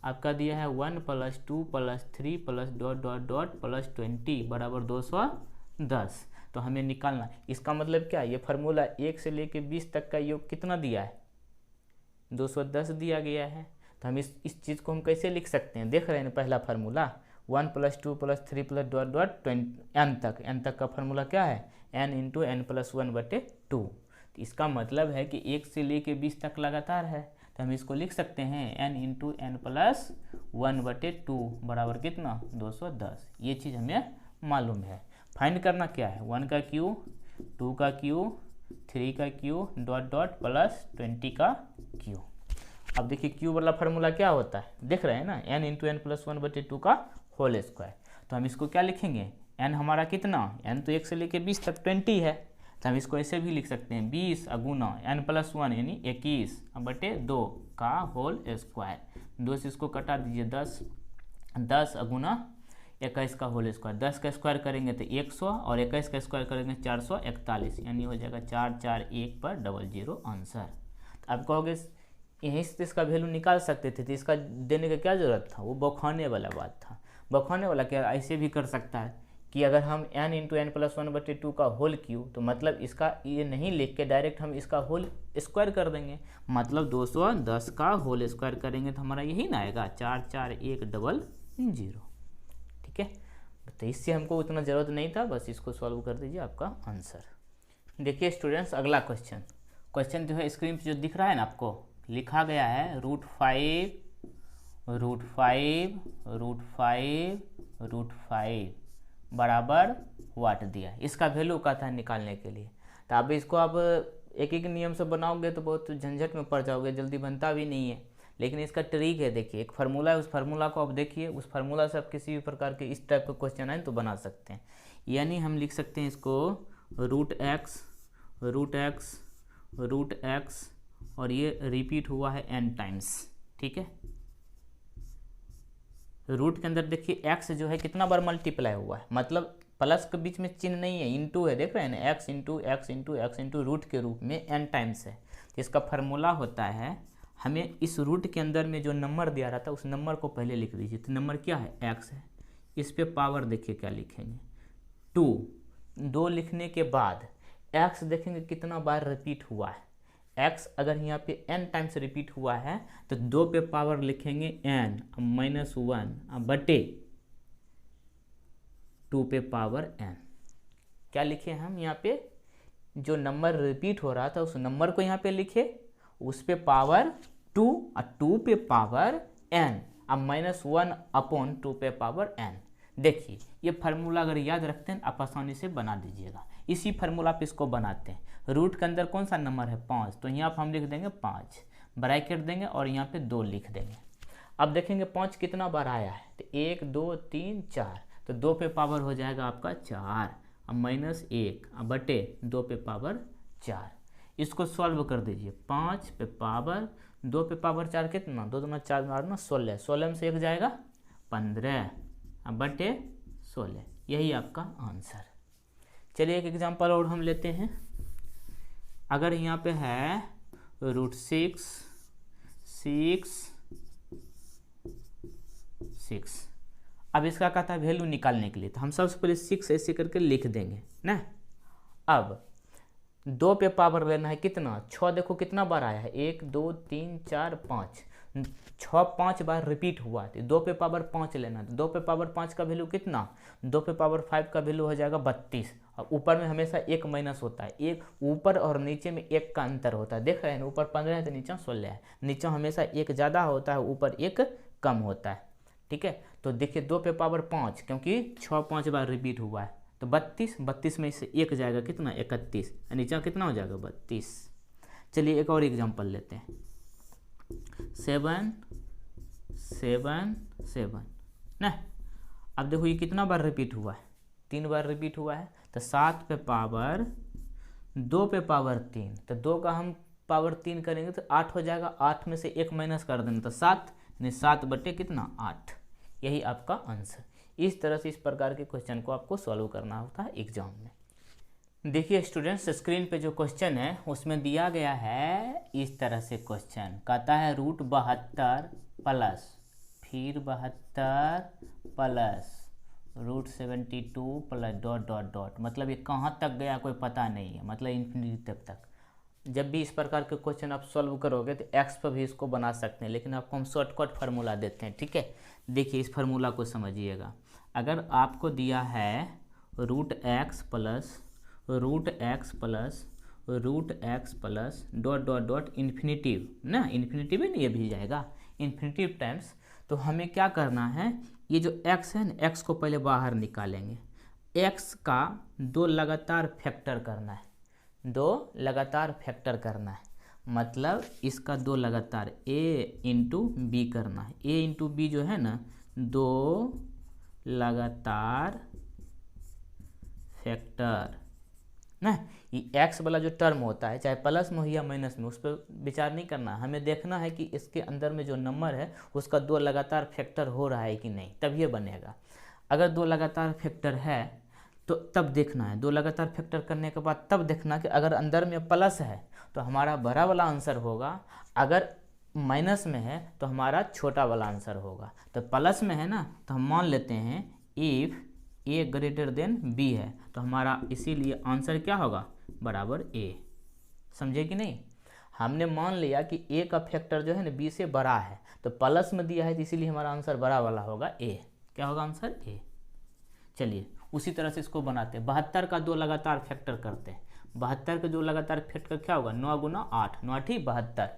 आपका दिया है 1 + 2 + 3 + डॉट डॉट डॉट + 20 बराबर 210। तो हमें निकालना, इसका मतलब क्या, ये फार्मूला 1 से लेके 20 तक का योग कितना दिया है, 210 दिया गया है। तो हम इस चीज़ को हम कैसे लिख सकते हैं, देख रहे हैं पहला फार्मूला 1 + 2 + 3 + डॉट डॉट n तक का फार्मूला क्या है, n × n + 1/2। तो इसका मतलब है कि 1 से लेके 20 तक लगातार है, तो हम इसको लिख सकते हैं n × n + 1/2 बराबर कितना, 210। ये चीज़ हमें मालूम है। फाइंड करना क्या है, 1 का क्यू, 2 का क्यू, 3 का क्यू डॉट डॉट + 20 का क्यू। अब देखिए क्यू वाला फार्मूला क्या होता है, देख रहे हैं ना, n × n + 1/2 का होल स्क्वायर। तो हम इसको क्या लिखेंगे, n हमारा कितना, n तो 1 से लेके 20 तक 20 है, तो हम इसको ऐसे भी लिख सकते हैं 20 गुना n + 1 यानी 21/2 का होल स्क्वायर। 2 से इसको कटा दीजिए, 10 गुना 21 का होल स्क्वायर, 10 का स्क्वायर करेंगे तो 100 और 21 का स्क्वायर करेंगे 441, यानी हो जाएगा 441 पर 00 आंसर। तो आप कहोगे यहीं से इसका वैल्यू निकाल सकते थे, तो इसका देने का क्या ज़रूरत था, वो बौखाने वाला बात था। बौखाने वाला क्या, ऐसे भी कर सकता है कि अगर हम n × n + 1/2 का होल क्यू, तो मतलब इसका ये नहीं लिख के डायरेक्ट हम इसका होल स्क्वायर कर देंगे, मतलब 210 का होल स्क्वायर करेंगे तो हमारा यही ना आएगा 44100। ठीक है, तो इससे हमको उतना ज़रूरत नहीं था, बस इसको सॉल्व कर दीजिए, आपका आंसर। देखिए स्टूडेंट्स, अगला क्वेश्चन जो है स्क्रीन पे जो दिख रहा है ना आपको, लिखा गया है √5 बराबर वाट दिया। इसका वैल्यू का था निकालने के लिए। तो अब इसको आप एक एक नियम से बनाओगे तो बहुत झंझट में पड़ जाओगे, जल्दी बनता भी नहीं है। लेकिन इसका ट्रिक है, देखिए एक फार्मूला है, उस फार्मूला को आप देखिए, उस फार्मूला से आप किसी भी प्रकार के इस टाइप का क्वेश्चन आए तो बना सकते हैं। यानी हम लिख सकते हैं इसको √x और ये रिपीट हुआ है n टाइम्स। ठीक है, रूट के अंदर देखिए x जो है कितना बार मल्टीप्लाई हुआ है, मतलब प्लस के बीच में चिन्ह नहीं है, इंटू है, देख रहे हैं ना, x इंटू रूट के रूप में n टाइम्स है। तो इसका फार्मूला होता है, हमें इस रूट के अंदर में जो नंबर दिया रहा था उस नंबर को पहले लिख दीजिए। तो नंबर क्या है, x है, इस पे पावर देखिए क्या लिखेंगे 2 लिखने के बाद x देखेंगे कितना बार रिपीट हुआ है। x अगर यहाँ पे n टाइम्स रिपीट हुआ है तो 2 पे पावर लिखेंगे n -1/2 पे पावर n। क्या लिखे हम यहाँ पे, जो नंबर रिपीट हो रहा था उस नंबर को यहाँ पे लिखे, उस पे पावर 2 और 2 पे पावर n अब -1/2 पे पावर n। देखिए ये फार्मूला अगर याद रखते हैं आप आसानी से बना दीजिएगा। इसी फार्मूला पे इसको बनाते हैं। रूट के अंदर कौन सा नंबर है 5, तो यहाँ पर हम लिख देंगे 5, ब्रैकेट देंगे और यहाँ पे 2 लिख देंगे। अब देखेंगे 5 कितना बार आया है, तो 1 2 3 4, तो 2 पे पावर हो जाएगा आपका 4 अब -1/2 पे पावर 4। इसको सॉल्व कर दीजिए, 5 पे पावर 2 पे पावर 4 कितना, 2 दूना 4 मारना 16, 16 में से 1 जाएगा 15/16, यही आपका आंसर। चलिए एक एग्जांपल और हम लेते हैं। अगर यहाँ पे है √6 अब इसका कहता है वैल्यू निकालने के लिए, तो हम सबसे पहले 6 ऐसे करके लिख देंगे ना। अब 2 पे पावर लेना है कितना, 6 देखो कितना बार आया है, 1 2 3 4 5, 6 5 बार रिपीट हुआ है, 2 पे पावर 5 लेना, तो 2 पे पावर 5 का वैल्यू कितना, 2 पे पावर 5 का वैल्यू हो जाएगा 32। और ऊपर में हमेशा 1 माइनस होता है, एक ऊपर और नीचे में 1 का अंतर होता है, देख रहे हैं, ऊपर 15 है तो नीचे 16 है, नीचे हमेशा 1 ज़्यादा होता है, ऊपर 1 कम होता है। ठीक है, तो देखिए 2 पे पावर 5 क्योंकि 6 5 बार रिपीट हुआ है, तो 32 में से 1 जाएगा कितना 31, नीचे कितना हो जाएगा 32। चलिए एक और एग्जांपल लेते हैं, 7 ना। अब देखो ये कितना बार रिपीट हुआ है, 3 बार रिपीट हुआ है, तो 7 पे पावर 2 पे पावर 3, तो 2 का हम पावर 3 करेंगे तो 8 हो जाएगा, 8 में से 1 माइनस कर देंगे तो 7, यानी 7/8, यही आपका आंसर। इस तरह से इस प्रकार के क्वेश्चन को आपको सॉल्व करना होता है एग्जाम में। देखिए स्टूडेंट्स, स्क्रीन पे जो क्वेश्चन है उसमें दिया गया है इस तरह से क्वेश्चन कहता है √72 प्लस फिर 72 plus √72 plus dot dot dot, मतलब ये कहाँ तक गया कोई पता नहीं है, मतलब इन्फिनिटी तक। जब भी इस प्रकार के क्वेश्चन आप सॉल्व करोगे तो एक्स पर भी इसको बना सकते हैं, लेकिन आपको हम शॉर्टकट फार्मूला देते हैं, ठीक है। देखिए इस फार्मूला को समझिएगा। अगर आपको दिया है √x plus dot dot dot infinitive ना, इन्फिनिटिव है ना, ये भी जाएगा इन्फिनिटिव टाइम्स, तो हमें क्या करना है, ये जो x है ना, x को पहले बाहर निकालेंगे, x का 2 लगातार फैक्टर करना है, 2 लगातार फैक्टर करना है, मतलब इसका 2 लगातार a इंटू बी करना है। a इंटू बी जो है ना 2 लगातार फैक्टर ना, ये x वाला जो टर्म होता है चाहे प्लस में हो या माइनस में, उस पर विचार नहीं करना, हमें देखना है कि इसके अंदर में जो नंबर है उसका 2 लगातार फैक्टर हो रहा है कि नहीं, तब ये बनेगा। अगर 2 लगातार फैक्टर है तो तब देखना है, 2 लगातार फैक्टर करने के बाद तब देखना कि अगर अंदर में प्लस है तो हमारा बड़ा वाला आंसर होगा, अगर माइनस में है तो हमारा छोटा वाला आंसर होगा। तो प्लस में है ना, तो हम मान लेते हैं if a greater than b है, तो हमारा इसीलिए आंसर क्या होगा, बराबर a। समझे कि नहीं, हमने मान लिया कि a का फैक्टर जो है ना b से बड़ा है, तो प्लस में दिया है तो इसीलिए हमारा आंसर बड़ा वाला होगा a। क्या होगा आंसर, a। चलिए उसी तरह से इसको बनाते हैं, 72 का 2 लगातार फैक्टर करते हैं। 72 का 2 लगातार फैक्टर क्या होगा, 9 गुना 8, 9 8 72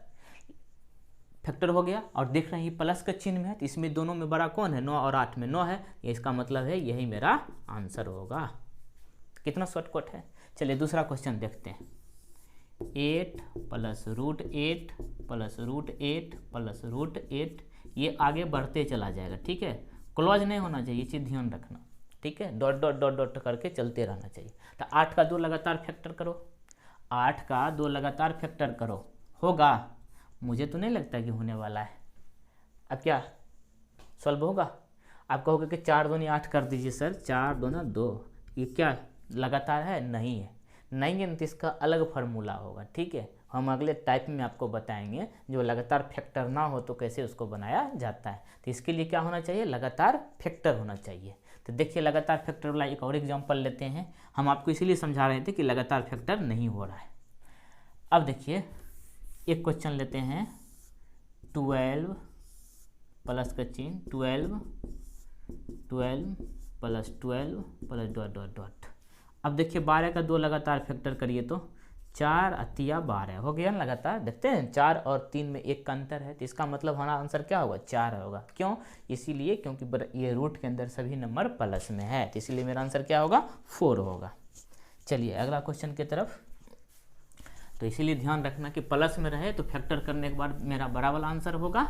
फैक्टर हो गया। और देख रहे हैं ये प्लस का चिन्ह में है, तो इसमें दोनों में बड़ा कौन है, 9 और 8 में 9 है, ये इसका मतलब है यही मेरा आंसर होगा। कितना शॉर्टकट है। चलिए दूसरा क्वेश्चन देखते हैं। 8 प्लस √8 प्लस √8 प्लस √8, ये आगे बढ़ते चला जाएगा, ठीक है, क्लोज नहीं होना चाहिए, ये चीज़ ध्यान रखना, ठीक है, डॉट डॉट डॉट डॉट करके चलते रहना चाहिए। तो 8 का 2 लगातार फैक्टर करो, 8 का 2 लगातार फैक्टर करो, होगा, मुझे तो नहीं लगता कि होने वाला है। अब क्या सॉल्व होगा, आप कहोगे कि 4 दूनी 8 कर दीजिए सर, 4 दूना 2, ये क्या लगातार है, नहीं है, नहीं है तो इसका अलग फार्मूला होगा, ठीक है, हम अगले टाइप में आपको बताएंगे जो लगातार फैक्टर ना हो तो कैसे उसको बनाया जाता है। तो इसके लिए क्या होना चाहिए, लगातार फैक्टर होना चाहिए। तो देखिए लगातार फैक्टर वाला एक और एग्जांपल लेते हैं, हम आपको इसीलिए समझा रहे थे कि लगातार फैक्टर नहीं हो रहा है। अब देखिए एक क्वेश्चन लेते हैं, 12 प्लस का चिन्ह, 12 प्लस डॉट डॉट डॉट। अब देखिए 12 का 2 लगातार फैक्टर करिए तो 4 अतिया 12 हो गया लगातार। देखते हैं 4 और 3 में 1 का अंतर है, तो इसका मतलब हमारा आंसर क्या होगा, 4 होगा। क्यों, इसीलिए क्योंकि ये रूट के अंदर सभी नंबर प्लस में है, तो इसीलिए मेरा आंसर क्या होगा, 4 होगा। चलिए अगला क्वेश्चन की तरफ। तो इसीलिए ध्यान रखना कि प्लस में रहे तो फैक्टर करने के बाद मेरा बड़ा वाला आंसर होगा।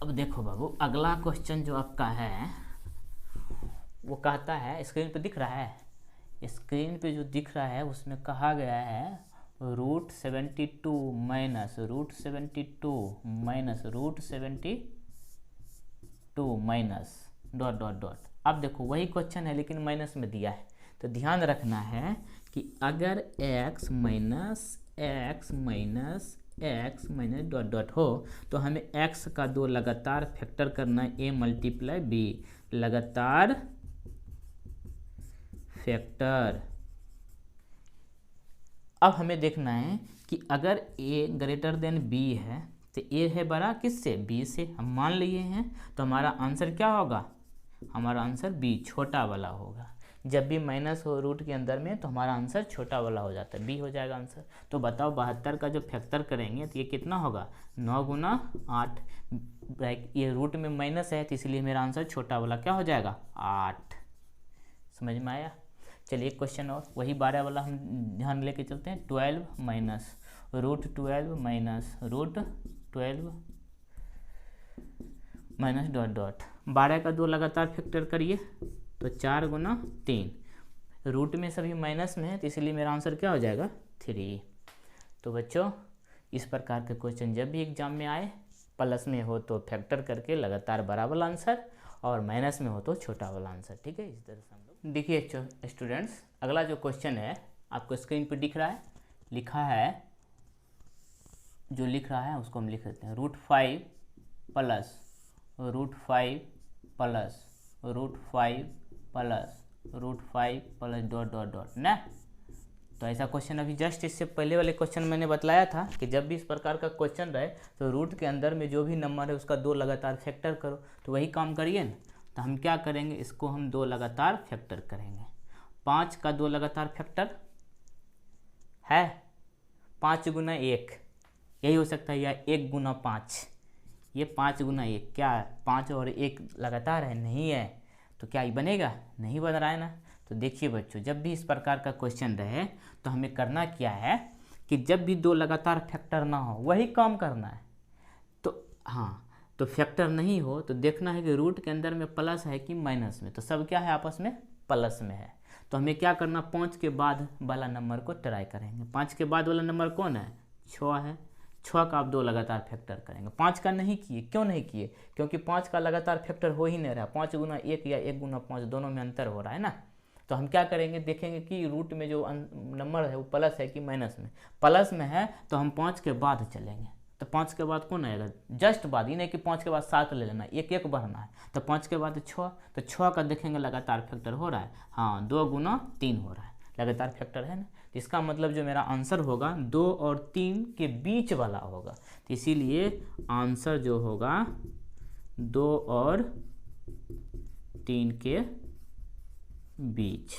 अब देखो बाबू अगला क्वेश्चन जो आपका है वो कहता है, स्क्रीन पे दिख रहा है, स्क्रीन पे जो दिख रहा है उसमें कहा गया है √72 minus √72 minus dot dot dot. अब देखो वही क्वेश्चन है लेकिन माइनस में दिया है, तो ध्यान रखना है कि अगर x माइनस डॉट डॉट हो तो हमें x का 2 लगातार फैक्टर करना है, a मल्टीप्लाई b, लगातार फैक्टर। अब हमें देखना है कि अगर a ग्रेटर देन b है तो a है बड़ा किससे, b से, हम मान लिए हैं, तो हमारा आंसर क्या होगा, हमारा आंसर b छोटा वाला होगा। जब भी माइनस हो रूट के अंदर में तो हमारा आंसर छोटा वाला हो जाता है, बी हो जाएगा आंसर। तो बताओ 72 का जो फैक्टर करेंगे तो ये कितना होगा, 9 गुना 8, ये रूट में माइनस है तो इसलिए मेरा आंसर छोटा वाला क्या हो जाएगा, 8। समझ में आया। चलिए एक क्वेश्चन और, वही 12 वाला हम ध्यान लेके चलते हैं। 12 माइनस √12 माइनस डॉट डॉट, 12 का 2 लगातार फैक्टर करिए तो 4 गुना 3, रूट में सभी माइनस में है तो इसलिए मेरा आंसर क्या हो जाएगा, 3। तो बच्चों इस प्रकार के क्वेश्चन जब भी एग्जाम में आए, प्लस में हो तो फैक्टर करके लगातार बड़ा वाला आंसर और माइनस में हो तो छोटा वाला आंसर, ठीक है। इस तरह से हम लोग देखिए स्टूडेंट्स, अगला जो क्वेश्चन है आपको स्क्रीन पर दिख रहा है, लिखा है, जो लिख रहा है उसको हम लिख देते हैं, √5 plus √5 plus √5 plus √5 plus dot dot dot ना। तो ऐसा क्वेश्चन अभी जस्ट इससे पहले वाले क्वेश्चन मैंने बतलाया था कि जब भी इस प्रकार का क्वेश्चन रहे तो रूट के अंदर में जो भी नंबर है उसका 2 लगातार फैक्टर करो। तो वही काम करिए ना। तो हम क्या करेंगे, इसको हम 2 लगातार फैक्टर करेंगे। 5 का 2 लगातार फैक्टर है 5 गुना 1, यही हो सकता है, या 1 गुना 5। ये 5 गुना 1 क्या है, 5 और 1 लगातार है, नहीं है। तो क्या ये बनेगा, नहीं बन रहा है ना। तो देखिए बच्चों, जब भी इस प्रकार का क्वेश्चन रहे तो हमें करना क्या है कि जब भी 2 लगातार फैक्टर ना हो वही काम करना है। तो हाँ, तो फैक्टर नहीं हो तो देखना है कि रूट के अंदर में प्लस है कि माइनस में। तो सब क्या है, आपस में प्लस में है। तो हमें क्या करना, 5 के बाद वाला नंबर को ट्राई करेंगे। 5 के बाद वाला नंबर कौन है, 6 है। 6 का आप 2 लगातार फैक्टर करेंगे। 5 का नहीं किए, क्यों नहीं किए, क्योंकि 5 का लगातार फैक्टर हो ही नहीं रहा। 5 गुना 1 या 1 गुना 5 दोनों में अंतर हो रहा है ना। तो हम क्या करेंगे, देखेंगे कि रूट में जो नंबर है वो प्लस है कि माइनस में। प्लस में है तो हम 5 के बाद चलेंगे। तो 5 के बाद कौन आएगा, जस्ट बाद, ये नहीं कि 5 के बाद 7 ले लेना, 1 बढ़ना है। तो 5 के बाद 6, तो 6 का देखेंगे लगातार फैक्टर हो रहा है, हाँ 2 गुना 3 हो रहा है, लगातार फैक्टर है ना। तो इसका मतलब जो मेरा आंसर होगा 2 और 3 के बीच वाला होगा। तो इसीलिए आंसर जो होगा 2 और 3 के बीच।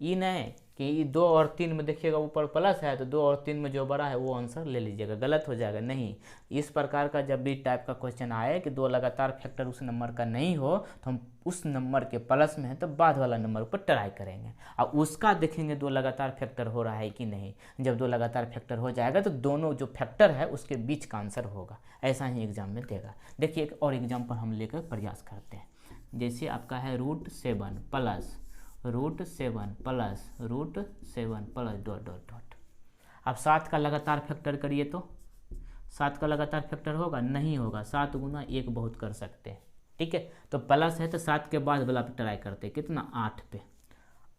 ये नहीं कि 2 और 3 में देखिएगा ऊपर प्लस है तो 2 और 3 में जो बड़ा है वो आंसर ले लीजिएगा, गलत हो जाएगा। नहीं, इस प्रकार का जब भी टाइप का क्वेश्चन आए कि 2 लगातार फैक्टर उस नंबर का नहीं हो तो हम उस नंबर के प्लस में है तो बाद वाला नंबर पर ट्राई करेंगे और उसका देखेंगे 2 लगातार फैक्टर हो रहा है कि नहीं। जब 2 लगातार फैक्टर हो जाएगा तो दोनों जो फैक्टर है उसके बीच का आंसर होगा। ऐसा ही एग्जाम में देगा। देखिए एक और एग्जाम्पल हम लेकर प्रयास करते हैं। जैसे आपका है √7 plus √7 plus dot dot dot. अब 7 का लगातार फैक्टर करिए तो 7 का लगातार फैक्टर होगा, नहीं होगा। 7 गुना 1 बहुत कर सकते हैं, ठीक है। तो प्लस है तो 7 के बाद वाला पे ट्राई करते हैं, कितना 8 पे।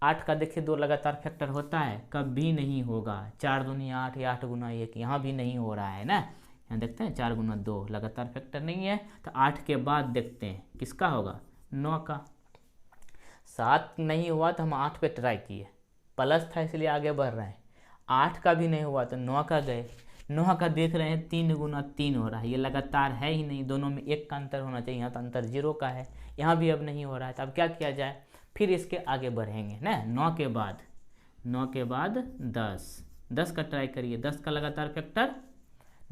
8 का देखिए 2 लगातार फैक्टर होता है, कभी नहीं होगा। 4 दूनी 8 या 8 गुना 1, यहाँ भी नहीं हो रहा है ना। यहाँ देखते हैं 4 गुना 2 लगातार फैक्टर नहीं है। तो 8 के बाद देखते हैं किसका होगा, 9 का। 7 नहीं हुआ तो हम 8 पे ट्राई किए, प्लस था इसलिए आगे बढ़ रहे हैं। 8 का भी नहीं हुआ तो 9 का गए। 9 का देख रहे हैं 3 गुना 3 हो रहा है, ये लगातार है ही नहीं, दोनों में 1 का अंतर होना चाहिए, यहाँ तो अंतर 0 का है, यहाँ भी अब नहीं हो रहा है। तो अब क्या किया जाए, फिर इसके आगे बढ़ेंगे ना। 9 के बाद 10 का ट्राई करिए। 10 का लगातार फैक्टर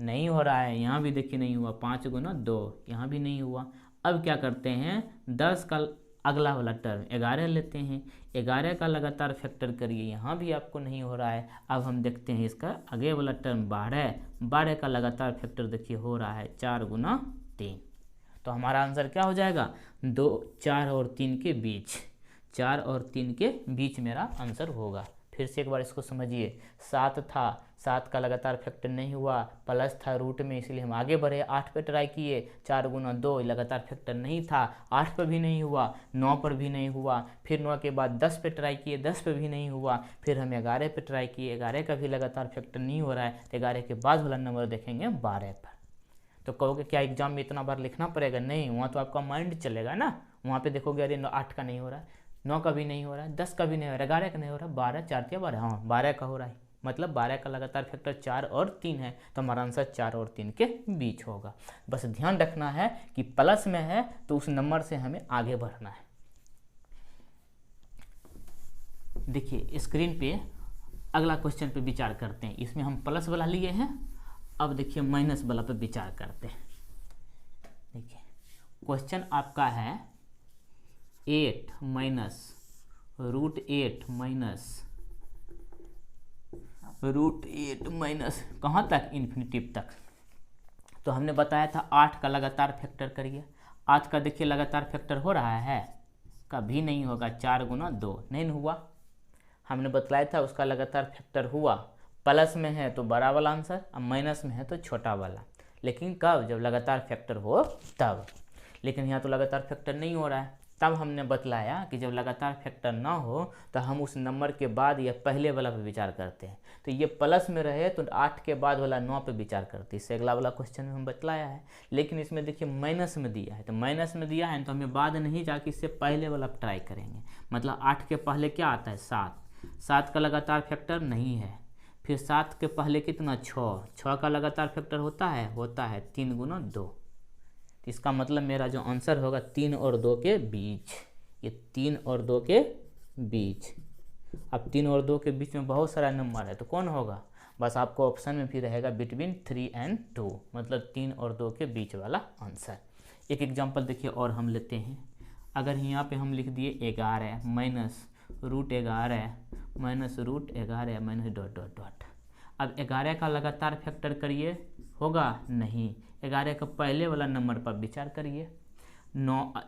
नहीं हो रहा है, यहाँ भी देखिए नहीं हुआ। 5 गुना 2, यहाँ भी नहीं हुआ। अब क्या करते हैं, 10 का अगला वाला टर्म 11 लेते हैं। 11 का लगातार फैक्टर करिए, यहाँ भी आपको नहीं हो रहा है। अब हम देखते हैं इसका आगे वाला टर्म 12 का लगातार फैक्टर देखिए हो रहा है 4 गुना 3। तो हमारा आंसर क्या हो जाएगा, 2, 4 और 3 के बीच। 4 और 3 के बीच मेरा आंसर होगा। फिर से एक बार इसको समझिए। 7 था, 7 का लगातार फैक्टर नहीं हुआ, प्लस था रूट में, इसलिए हम आगे बढ़े। 8 पे ट्राई किए, 4 गुना 2 लगातार फैक्टर नहीं था, 8 पर भी नहीं हुआ, 9 पर भी नहीं हुआ। फिर 9 के बाद 10 पे ट्राई किए, 10 पे भी नहीं हुआ। फिर हम 11 पे ट्राई किए, 11 का भी लगातार फैक्टर नहीं हो रहा है। तो 11 के बाद वाला नंबर देखेंगे 12 पर। तो कहोगे क्या एग्जाम में इतना बार लिखना पड़ेगा, नहीं, वहाँ तो आपका माइंड चलेगा ना। वहाँ पे देखोगे अरे 8 का नहीं हो रहा है, 9 का भी नहीं हो रहा है, 10 का भी नहीं हो रहा है, 11 का नहीं हो रहा है, 12, 4 या 12, हाँ 12 का हो रहा है। मतलब 12 का लगातार फैक्टर 4 और 3 है। तो हमारा आंसर 4 और 3 के बीच होगा। बस ध्यान रखना है कि प्लस में है तो उस नंबर से हमें आगे बढ़ना है। देखिए स्क्रीन पे अगला क्वेश्चन पे विचार करते हैं। इसमें हम प्लस वाला लिए हैं, अब देखिए माइनस वाला पे विचार करते हैं। देखिए क्वेश्चन आपका है 8 माइनस √8 माइनस कहाँ तक, इन्फिनिटिव तक। तो हमने बताया था 8 का लगातार फैक्टर करिए। 8 का देखिए लगातार फैक्टर हो रहा है, कभी नहीं होगा। 4 गुना 2 नहीं हुआ। हमने बतलाया था उसका लगातार फैक्टर हुआ, प्लस में है तो बड़ा वाला आंसर, अब माइनस में है तो छोटा वाला। लेकिन कब, जब लगातार फैक्टर हो तब। लेकिन यहाँ तो लगातार फैक्टर नहीं हो रहा है, तब हमने बतलाया कि जब लगातार फैक्टर ना हो तो हम उस नंबर के बाद या पहले वाला पे विचार करते हैं। तो ये प्लस में रहे तो 8 के बाद वाला 9 पे विचार करते हैं। इससे अगला वाला क्वेश्चन में हम बतलाया है। लेकिन इसमें देखिए माइनस में दिया है, तो माइनस में दिया है तो हमें बाद नहीं जाके इससे पहले वाला ट्राई करेंगे। मतलब 8 के पहले क्या आता है 7, 7 का लगातार फैक्टर नहीं है। फिर 7 के पहले कितना 6, 6 का लगातार फैक्टर होता है 3 गुना 2। इसका मतलब मेरा जो आंसर होगा 3 और 2 के बीच, ये 3 और 2 के बीच। अब 3 और 2 के बीच में बहुत सारा नंबर है तो कौन होगा, बस आपको ऑप्शन में भी रहेगा बिटवीन 3 and 2, मतलब 3 और 2 के बीच वाला आंसर। एक एग्जांपल देखिए और हम लेते हैं। अगर यहाँ पे हम लिख दिए 11 minus root 11 minus root 11 minus dot dot dot. अब 11 का लगातार फैक्टर करिए, होगा नहीं। 11 का पहले वाला नंबर पर विचार करिए।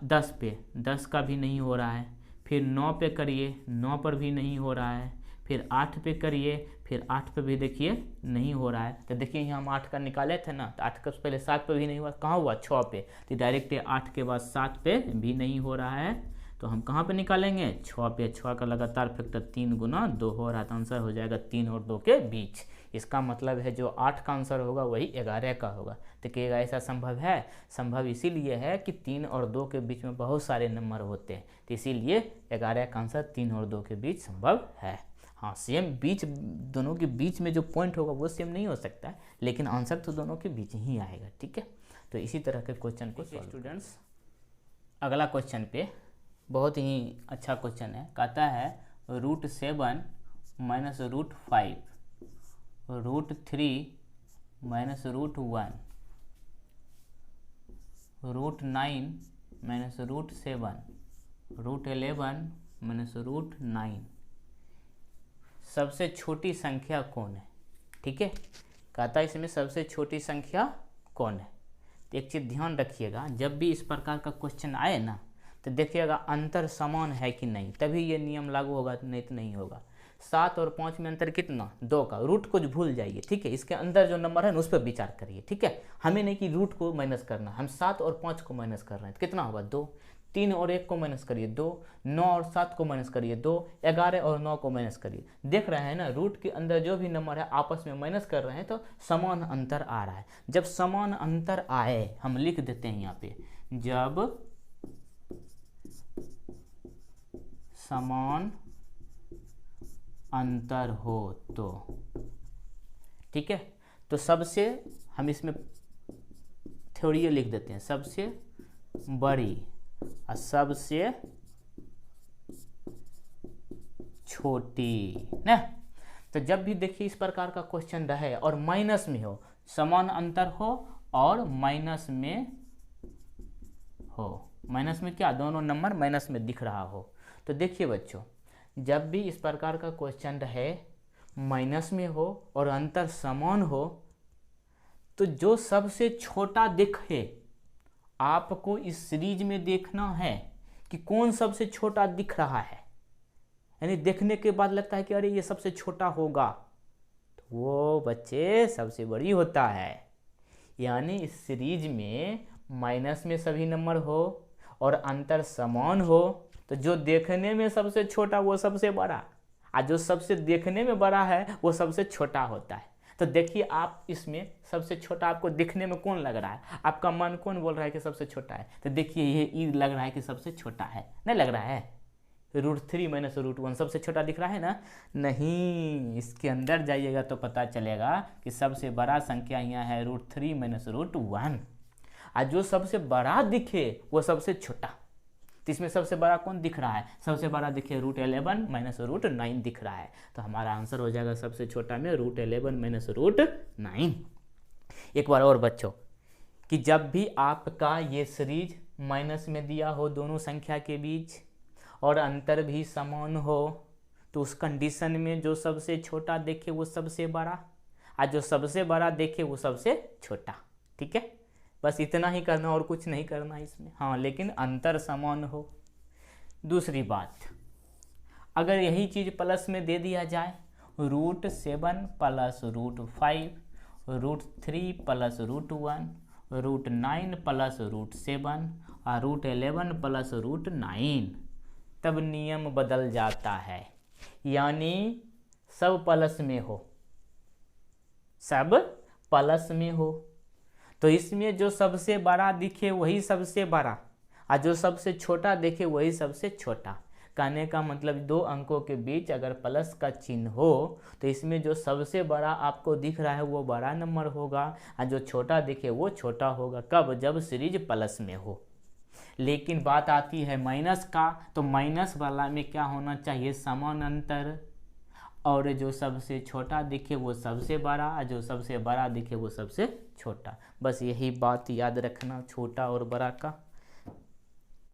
10 पे 10 का भी नहीं हो रहा है। फिर 9 पे करिए, 9 पर भी नहीं हो रहा है। फिर 8 पे करिए, फिर 8 पे भी देखिए नहीं हो रहा है। तो देखिए यहाँ हम 8 का निकाले थे ना, तो 8 का पहले 7 पे भी नहीं हुआ, कहाँ हुआ 6 पे। तो डायरेक्ट 8 के बाद 7 पे भी नहीं हो रहा है, तो हम कहाँ पे निकालेंगे 6 पे। 6 का लगातार फैक्टर 3 गुना 2 हो रहा है, तो आंसर हो जाएगा 3 और 2 के बीच। इसका मतलब है जो 8 का आंसर होगा वही 11 का होगा। तो कहेगा ऐसा संभव है, संभव इसीलिए है कि 3 और 2 के बीच में बहुत सारे नंबर होते हैं, तो इसीलिए 11 का आंसर 3 और 2 के बीच संभव है। हाँ, सेम बीच, दोनों के बीच में जो पॉइंट होगा वो सेम नहीं हो सकता है, लेकिन आंसर तो दोनों के बीच ही आएगा। ठीक है, तो इसी तरह के क्वेश्चन को स्टूडेंट्स अगला क्वेश्चन पे बहुत ही अच्छा क्वेश्चन है। कहता है √7 माइनस √5 √3 माइनस √1 √9 माइनस √7 √11 माइनस √9। सबसे छोटी संख्या कौन है? ठीक है, कहता है इसमें सबसे छोटी संख्या कौन है। तो एक चीज़ ध्यान रखिएगा, जब भी इस प्रकार का क्वेश्चन आए ना तो देखिएगा अंतर समान है कि नहीं, तभी ये नियम लागू होगा, नहीं तो नहीं होगा। 7 और 5 में अंतर कितना 2 का, रूट को भूल जाइए। ठीक है, इसके अंदर जो नंबर है ना उस पर विचार करिए। ठीक है, हमें नहीं कि रूट को माइनस करना, हम 7 और 5 को माइनस कर रहे हैं तो कितना होगा 2। 3 और 1 को माइनस करिए 2, 9 और 7 को माइनस करिए 2, 11 और 9 को माइनस करिए। देख रहे हैं ना, रूट के अंदर जो भी नंबर है आपस में माइनस कर रहे हैं तो समान अंतर आ रहा है। जब समान अंतर आए, हम लिख देते हैं यहाँ पे, जब समान अंतर हो तो, ठीक है, तो सबसे हम इसमें थ्योरी लिख देते हैं, सबसे बड़ी और सबसे छोटी ना। तो जब भी देखिए इस प्रकार का क्वेश्चन रहे और माइनस में हो, समान अंतर हो और माइनस में हो, माइनस में क्या दोनों नंबर माइनस में दिख रहा हो, तो देखिए बच्चों जब भी इस प्रकार का क्वेश्चन रहे माइनस में हो और अंतर समान हो, तो जो सबसे छोटा दिखे आपको इस सीरीज में देखना है कि कौन सबसे छोटा दिख रहा है। यानी देखने के बाद लगता है कि अरे ये सबसे छोटा होगा, तो वो बच्चे सबसे बड़ी होता है। यानी इस सीरीज में माइनस में सभी नंबर हो और अंतर समान हो, तो जो देखने में सबसे छोटा वो सबसे बड़ा, और जो सबसे देखने में बड़ा है वो सबसे छोटा होता है। तो देखिए आप इसमें सबसे छोटा आपको दिखने में कौन लग रहा है, आपका मन कौन बोल रहा है कि सबसे छोटा है, तो देखिए ये ई लग रहा है कि सबसे छोटा है, नहीं लग रहा है। √3 माइनस √1 सबसे छोटा दिख रहा है ना, नहीं, इसके अंदर जाइएगा तो पता चलेगा कि सबसे बड़ा संख्या यहाँ है √3 माइनस √1, और जो सबसे बड़ा दिखे वो सबसे छोटा। तो इसमें सबसे बड़ा कौन दिख रहा है, सबसे बड़ा देखिए √11 माइनस √9 दिख रहा है, तो हमारा आंसर हो जाएगा सबसे छोटा में √11 माइनस √9। एक बार और बच्चों, कि जब भी आपका ये सीरीज माइनस में दिया हो दोनों संख्या के बीच और अंतर भी समान हो, तो उस कंडीशन में जो सबसे छोटा देखे वो सबसे बड़ा, और जो सबसे बड़ा देखे वो सबसे छोटा। ठीक है, बस इतना ही करना और कुछ नहीं करना इसमें। हाँ, लेकिन अंतर समान हो। दूसरी बात, अगर यही चीज़ प्लस में दे दिया जाए, √7 प्लस √5 √3 प्लस √1 √9 प्लस √7 और √11 प्लस √9, तब नियम बदल जाता है, यानी सब प्लस में हो, सब प्लस में हो। तो इसमें जो सबसे बड़ा दिखे वही सबसे बड़ा, और जो सबसे छोटा दिखे वही सबसे छोटा। कहने का मतलब दो अंकों के बीच अगर प्लस का चिन्ह हो तो इसमें जो सबसे बड़ा आपको दिख रहा है वो बड़ा नंबर होगा, और जो छोटा दिखे वो छोटा होगा। कब? जब सीरीज प्लस में हो। लेकिन बात आती है माइनस का, तो माइनस वाला में क्या होना चाहिए? समान अंतर, और जो सबसे छोटा दिखे वो सबसे बड़ा, और जो सबसे बड़ा दिखे वो सबसे छोटा। बस यही बात याद रखना छोटा और बड़ा का।